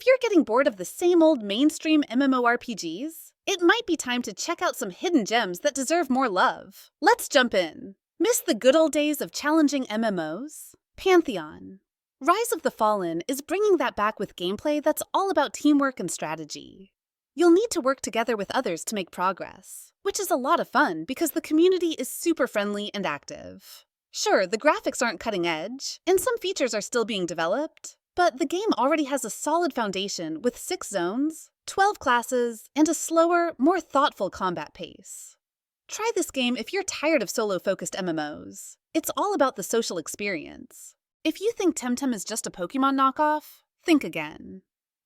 If you're getting bored of the same old mainstream MMORPGs, it might be time to check out some hidden gems that deserve more love. Let's jump in. Miss the good old days of challenging MMOs? Pantheon. Rise of the Fallen is bringing that back with gameplay that's all about teamwork and strategy. You'll need to work together with others to make progress, which is a lot of fun because the community is super friendly and active. Sure, the graphics aren't cutting edge, and some features are still being developed, but the game already has a solid foundation with 6 zones, 12 classes, and a slower, more thoughtful combat pace. Try this game if you're tired of solo-focused MMOs. It's all about the social experience. If you think Temtem is just a Pokemon knockoff, think again.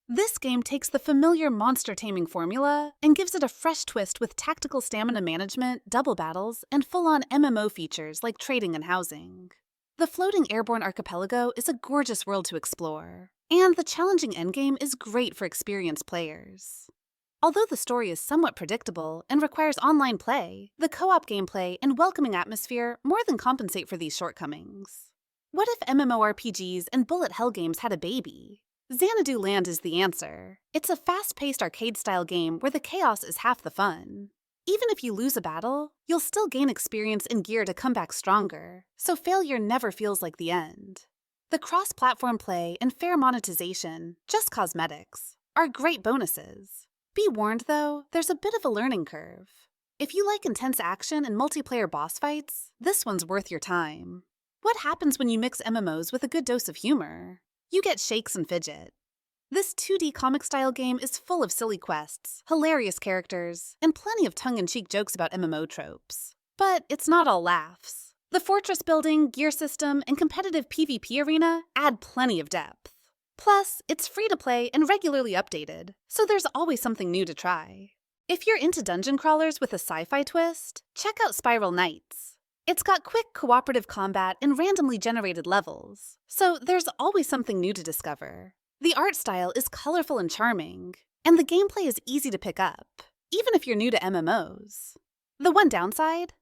This game takes the familiar monster taming formula and gives it a fresh twist with tactical stamina management, double battles, and full-on MMO features like trading and housing. The floating airborne archipelago is a gorgeous world to explore, and the challenging endgame is great for experienced players. Although the story is somewhat predictable and requires online play, the co-op gameplay and welcoming atmosphere more than compensate for these shortcomings. What if MMORPGs and bullet hell games had a baby? Xanadu Land is the answer. It's a fast-paced arcade-style game where the chaos is half the fun. Even if you lose a battle, you'll still gain experience and gear to come back stronger, so failure never feels like the end. The cross-platform play and fair monetization, just cosmetics, are great bonuses. Be warned though, there's a bit of a learning curve. If you like intense action and multiplayer boss fights, this one's worth your time. What happens when you mix MMOs with a good dose of humor? You get Shakes and Fidget. This 2D comic-style game is full of silly quests, hilarious characters, and plenty of tongue-in-cheek jokes about MMO tropes. But it's not all laughs. The fortress building, gear system, and competitive PvP arena add plenty of depth. Plus, it's free to play and regularly updated, so there's always something new to try. If you're into dungeon crawlers with a sci-fi twist, check out Spiral Knights. It's got quick cooperative combat and randomly generated levels, so there's always something new to discover. The art style is colorful and charming, and the gameplay is easy to pick up, even if you're new to MMOs. The one downside?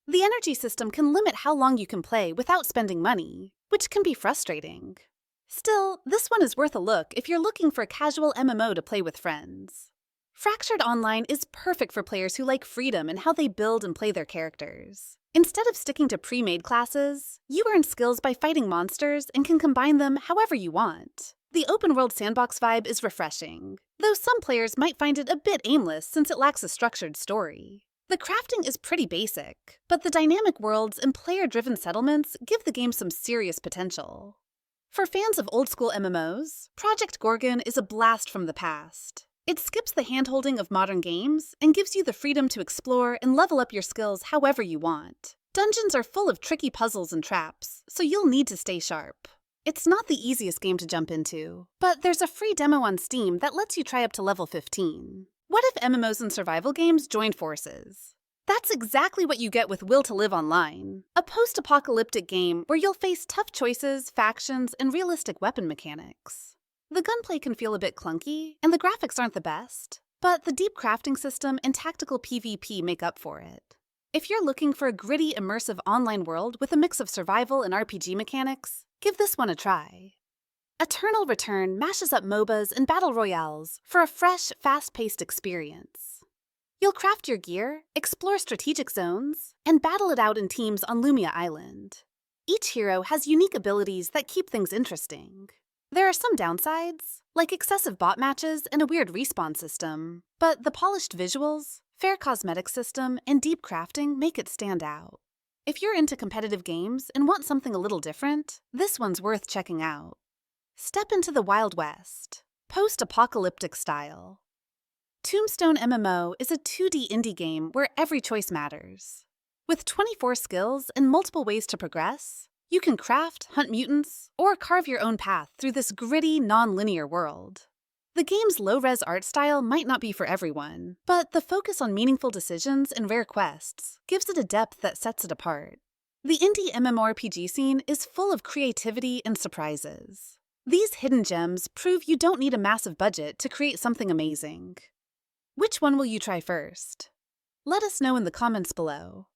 The energy system can limit how long you can play without spending money, which can be frustrating. Still, this one is worth a look if you're looking for a casual MMO to play with friends. Fractured Online is perfect for players who like freedom in how they build and play their characters. Instead of sticking to pre-made classes, you earn skills by fighting monsters and can combine them however you want. The open-world sandbox vibe is refreshing, though some players might find it a bit aimless since it lacks a structured story. The crafting is pretty basic, but the dynamic worlds and player-driven settlements give the game some serious potential. For fans of old-school MMOs, Project Gorgon is a blast from the past. It skips the hand-holding of modern games and gives you the freedom to explore and level up your skills however you want. Dungeons are full of tricky puzzles and traps, so you'll need to stay sharp. It's not the easiest game to jump into, but there's a free demo on Steam that lets you try up to level 15. What if MMOs and survival games joined forces? That's exactly what you get with Will to Live Online, a post-apocalyptic game where you'll face tough choices, factions, and realistic weapon mechanics. The gunplay can feel a bit clunky, and the graphics aren't the best, but the deep crafting system and tactical PvP make up for it. If you're looking for a gritty, immersive online world with a mix of survival and RPG mechanics, give this one a try. Eternal Return mashes up MOBAs and battle royales for a fresh, fast-paced experience. You'll craft your gear, explore strategic zones, and battle it out in teams on Lumia Island. Each hero has unique abilities that keep things interesting. There are some downsides, like excessive bot matches and a weird respawn system, but the polished visuals, fair cosmetic system, and deep crafting make it stand out. If you're into competitive games and want something a little different, this one's worth checking out. Step into the Wild West, post-apocalyptic style. Tombstone MMO is a 2D indie game where every choice matters. With 24 skills and multiple ways to progress, you can craft, hunt mutants, or carve your own path through this gritty, non-linear world. The game's low-res art style might not be for everyone, but the focus on meaningful decisions and rare quests gives it a depth that sets it apart. The indie MMORPG scene is full of creativity and surprises. These hidden gems prove you don't need a massive budget to create something amazing. Which one will you try first? Let us know in the comments below.